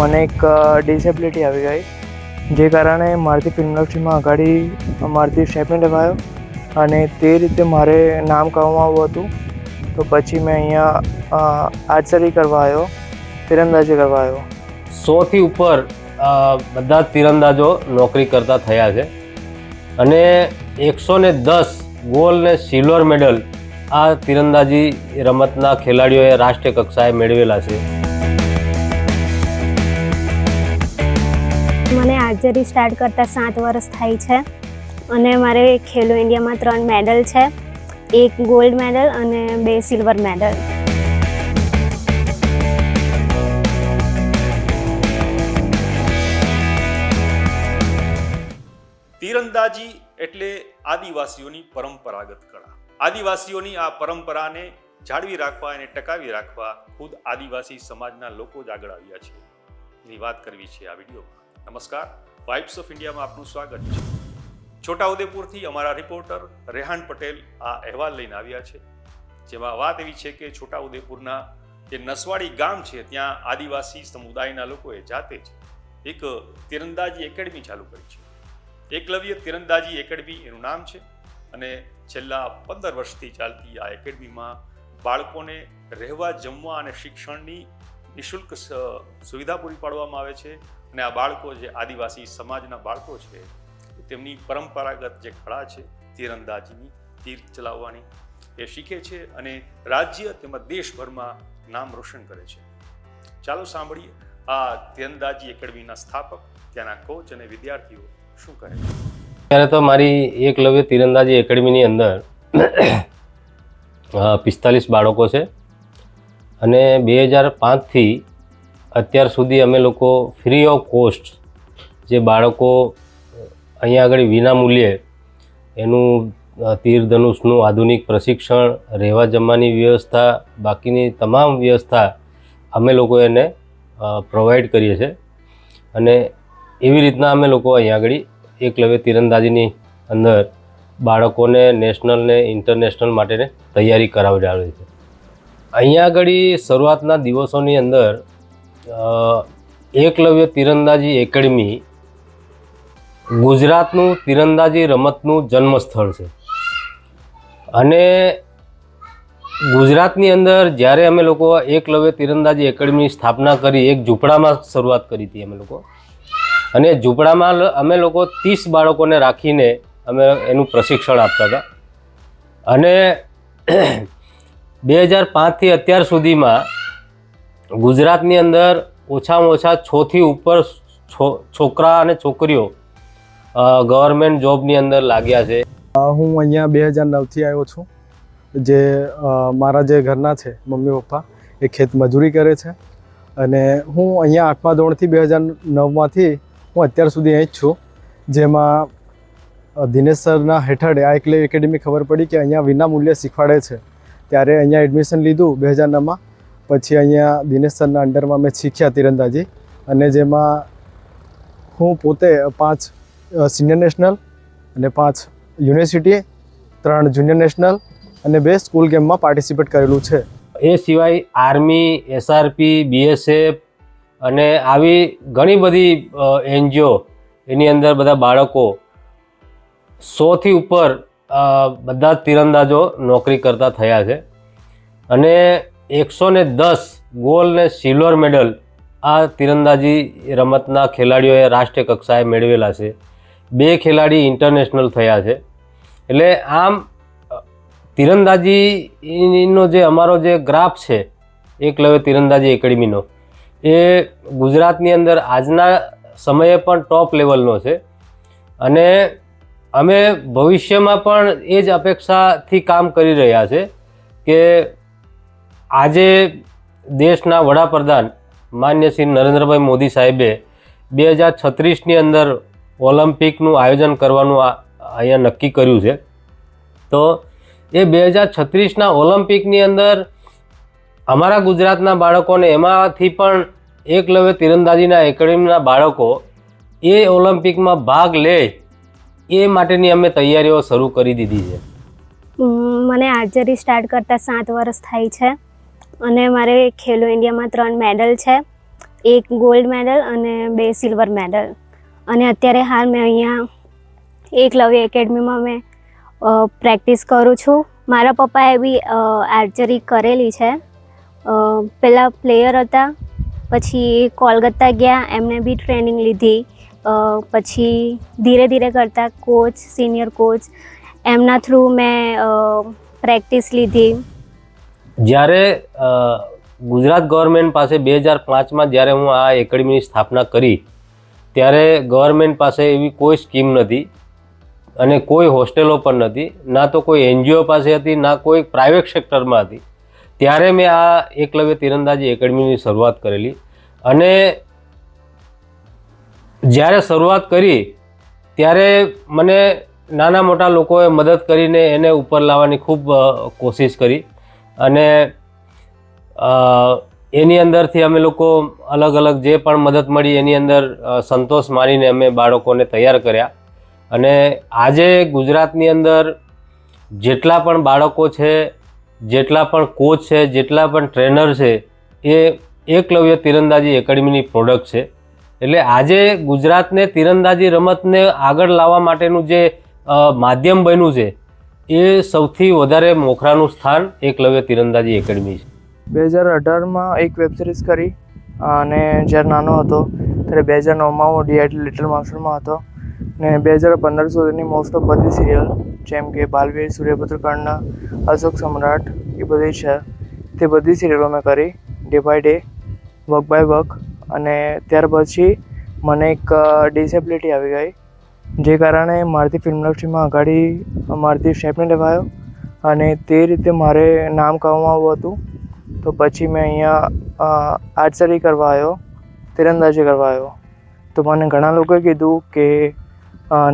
મને એક ડિસેબિલિટી આવી ગઈ, જે કારણે મારાથી ફિલ્મ ઇન્ડસ્ટ્રીમાં આગળ મારાથી સ્ટેપ નહીં લેવાયો અને તે રીતે મારે નામ કમાવવું હતું. તો પછી મેં અહીંયા આર્ચરી કરવા આવ્યો, તીરંદાજી કરવા આવ્યો. 100થી ઉપર બધા તીરંદાજો નોકરી કરતા થયા છે અને 110 ગોલ્ડ ને સિલ્વર મેડલ આ તીરંદાજી રમતના ખેલાડીઓએ રાષ્ટ્રીય કક્ષાએ મેળવેલા છે. મને આર્ચરી સ્ટાર્ટ કરતાં 7 વર્ષ થાય છે અને મારે ખેલો ઇન્ડિયામાં 3 મેડલ છે, 1 ગોલ્ડ મેડલ અને 2 સિલ્વર મેડલ. તીરંદાજી એટલે આદિવાસીઓની પરંપરાગત કળા. આદિવાસીઓની આ પરંપરાને જાળવી રાખવા અને ટકાવી રાખવા ખુદ આદિવાસી સમાજના લોકો જ આગળ આવ્યા છે એની વાત કરવી છે આ વિડીયોમાં. નમસ્કાર, વાઇબ્સ ઓફ ઇન્ડિયામાં આપનું સ્વાગત છે. છોટાઉદેપુરથી અમારા રિપોર્ટર રેહાન પટેલ આ અહેવાલ લઈને આવ્યા છે, જેમાં વાત એવી છે કે છોટાઉદેપુરના જે નસવાડી ગામ છે ત્યાં આદિવાસી સમુદાયના લોકોએ જાતે જ એક તીરંદાજી એકેડમી ચાલુ કરી છે. એકલવ્ય તીરંદાજી એકેડમી એનું નામ છે અને છેલ્લા 15 વર્ષથી ચાલતી આ એકેડમીમાં બાળકોને રહેવા, જમવા અને શિક્ષણની નિઃશુલ્ક સુવિધા પૂરી પાડવામાં આવે છે. અને આ બાળકો જે આદિવાસી સમાજના બાળકો છે તેમની પરંપરાગત જે કળા છે તીરંદાજીની, તીર ચલાવવાની, એ શીખે છે અને રાજ્ય તેમજ દેશભરમાં નામ રોશન કરે છે. ચાલો સાંભળીએ આ તીરંદાજી એકેડમીના સ્થાપક, ત્યાંના કોચ અને વિદ્યાર્થીઓ શું કહે છે. ત્યારે તો મારી એકલવ્ય તીરંદાજી એકેડમીની અંદર 45 બાળકો છે અને 2005થી અત્યાર સુધી અમે લોકો ફ્રી ઓફ કોસ્ટ જે બાળકો અહીંયા આગળ વિના મૂલ્યે એનું તીર ધનુષનું આધુનિક પ્રશિક્ષણ, રહેવા જમવાની વ્યવસ્થા, બાકીની તમામ વ્યવસ્થા અમે લોકો એને પ્રોવાઈડ કરીએ છીએ. અને એવી રીતના અમે લોકો અહીંયા આગળ એકલવ્ય તીરંદાજીની અંદર બાળકોને નેશનલ ને ઇન્ટરનેશનલ માટે તૈયારી કરાવડાવે છે. અહીંયા આગળ શરૂઆતના દિવસોની અંદર એકલવ્ય તીરંદાજી એકેડમી ગુજરાતનું તીરંદાજી રમતનું જન્મસ્થળ છે. અને ગુજરાતની અંદર જ્યારે અમે લોકો એકલવ્ય તીરંદાજી એકેડમીની સ્થાપના કરી, એક ઝૂંપડામાં શરૂઆત કરી હતી અમે લોકો, અને ઝૂંપડામાં અમે લોકો 30 બાળકોને રાખીને અમે એનું પ્રશિક્ષણ આપતા હતા. અને 2005થી અત્યાર સુધીમાં ગુજરાતની અંદર ઓછામાં ઓછા 6થી ઉપર છોકરા અને છોકરીઓ ગવર્મેન્ટ જોબની અંદર લાગ્યા છે. હું અહીંયા 2009થી આવ્યો છું. જે મારા જે ઘરના છે મમ્મી પપ્પા એ ખેત મજૂરી કરે છે અને હું અહીંયા 8મા ધોરણથી 2009માંથી હું અત્યાર સુધી અહીં જ છું. જેમાં દિનેશ સરના હેઠળ આ એકલવ્ય એકેડમી ખબર પડી કે અહીંયા વિના મૂલ્યે શીખવાડે છે, ત્યારે અહીંયા એડમિશન લીધું 2009માં. પછી અહીંયા દિનેશ સરના અંડરમાં મેં શીખ્યા તીરંદાજી, અને જેમાં હું પોતે 5 સિનિયર નેશનલ અને 5 યુનિવર્સિટી, 3 જુનિયર નેશનલ અને 2 સ્કૂલ ગેમમાં પાર્ટિસિપેટ કરેલું છે. એ સિવાય આર્મી, SRP, BSF અને આવી ઘણી બધી NGO એની અંદર બધા બાળકો 100થી ઉપર બધા તીરંદાજો નોકરી કરતા થયા છે. અને 110 ગોલ્ડ ને સિલ્વર મેડલ આ તીરંદાજી રમતના ખેલાડીઓએ રાષ્ટ્રીય કક્ષાએ મેળવેલા છે. 2 ખેલાડી ઇન્ટરનેશનલ થયા છે. એટલે આમ તીરંદાજીનો જે અમારો જે ગ્રાફ છે એકલવ્ય તીરંદાજી એકેડમીનો, એ ગુજરાતની અંદર આજના સમયે પણ ટોપ લેવલનો છે. અને અમે ભવિષ્યમાં પણ એ જ અપેક્ષાથી કામ કરી રહ્યા છે કે આજે દેશના વડાપ્રધાન માન્ય શ્રી નરેન્દ્રભાઈ મોદી સાહેબે 2036ની અંદર ઓલિમ્પિકનું આયોજન કરવાનું અહીંયા નક્કી કર્યું છે. તો એ 2036ના ઓલિમ્પિકની અંદર અમારા ગુજરાતના બાળકોને, એમાંથી પણ એકલવ્ય તીરંદાજીના એકેડમીના બાળકો એ ઓલિમ્પિકમાં ભાગ લે એ માટેની અમે તૈયારીઓ શરૂ કરી દીધી છે. મને આર્ચરી સ્ટાર્ટ કરતાં 7 વર્ષ થાય છે અને મારે ખેલો ઇન્ડિયામાં 3 મેડલ છે, એક ગોલ્ડ મેડલ અને 2 સિલ્વર મેડલ. અને અત્યારે હાલ મેં અહીંયા એકલવ્ય એકેડમીમાં મેં પ્રેક્ટિસ કરું છું. મારા પપ્પાએ બી આર્ચરી કરેલી છે. પહેલાં પ્લેયર હતા, પછી કોલકાતા ગયા, એમને બી ટ્રેનિંગ લીધી. પછી ધીરે ધીરે કરતાં કોચ, સિનિયર કોચ એમના થ્રુ મેં પ્રેક્ટિસ લીધી. જ્યારે ગુજરાત ગવર્મેન્ટ પાસે 2005માં જ્યારે હું આ એકેડમીની સ્થાપના કરી ત્યારે ગવર્મેન્ટ પાસે એવી કોઈ સ્કીમ નથી અને કોઈ હોસ્ટેલો પણ નથી, ના તો કોઈ NGO પાસે હતી, ના કોઈ પ્રાઇવેટ સેક્ટરમાં હતી. ત્યારે મેં આ એકલવ્ય તીરંદાજી એકેડમીની શરૂઆત કરેલી. અને જ્યારે શરૂઆત કરી ત્યારે મને નાના મોટા લોકોએ મદદ કરીને એને ઉપર લાવવાની ખૂબ કોશિશ કરી. અને એની અંદરથી અમે લોકો અલગ અલગ જે પણ મદદ મળી એની અંદર સંતોષ માનીને અમે બાળકોને તૈયાર કર્યા. અને આજે ગુજરાતની અંદર જેટલા પણ બાળકો છે, જેટલા પણ કોચ છે, જેટલા પણ ટ્રેનર છે, એ એકલવ્ય તીરંદાજી એકેડમીની પ્રોડક્ટ છે. એટલે આજે ગુજરાતને તીરંદાજી રમતને આગળ લાવવા માટેનું જે માધ્યમ બન્યું છે એ સૌથી વધારે મોખરાનું સ્થાન એકલવ્ય તીરંદાજી એકેડમી છે. 2018માં એક વેબ સિરીઝ કરી અને જ્યારે નાનો હતો ત્યારે 2009માં હું DIT લિટલ માસ્ટરમાં હતો. ને 2015 સુધીની મોસ્ટ ઓફ બધી સિરિયલ જેમ કે બાલવીર, સૂર્યપુત્ર કર્ણ, અશોક સમ્રાટ એ બધી છે તે બધી સિરિયલો મેં કરી day by day, work by work. અને ત્યાર પછી મને એક ડિસેબિલિટી આવી ગઈ, જે કારણે મારાથી ફિલ્મ ઇન્ડસ્ટ્રીમાં આગળ મારાથી સ્ટેપ નહીં લેવાયો અને તે રીતે મારે નામ કમાવવું હતું. તો પછી મેં અહીંયા આર્ચરી કરવા આવ્યો, તીરંદાજી કરવા આવ્યો. તો મને ઘણા લોકોએ કીધું કે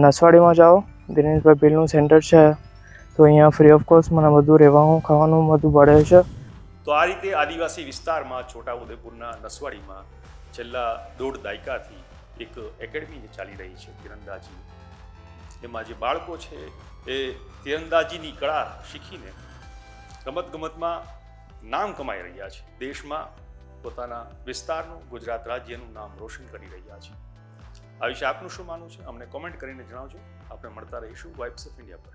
નસવાડીમાં જાઓ, દિનેશભાઈ ભીલનું સેન્ટર છે, તો અહીંયા ફ્રી ઓફ કોસ્ટ મને બધું રહેવાનું ખાવાનું બધું મળે છે. તો આ રીતે આદિવાસી વિસ્તારમાં છોટાઉદેપુરના નસવાડીમાં છેલ્લા 1.5 દાયકાથી એક એકેડમી ચાલી રહી છે તીરંદાજી. એમાં જે બાળકો છે એ તીરંદાજીની કળા શીખીને રમતગમતમાં નામ કમાઈ રહ્યા છે. દેશમાં પોતાના વિસ્તારનું, ગુજરાત રાજ્યનું નામ રોશન કરી રહ્યા છે. આ વિશે આપનું શું માનવું છે અમને કોમેન્ટ કરીને જણાવજો. આપણે મળતા રહીશું વાઇબ્સ ઓફ ઇન્ડિયા પર.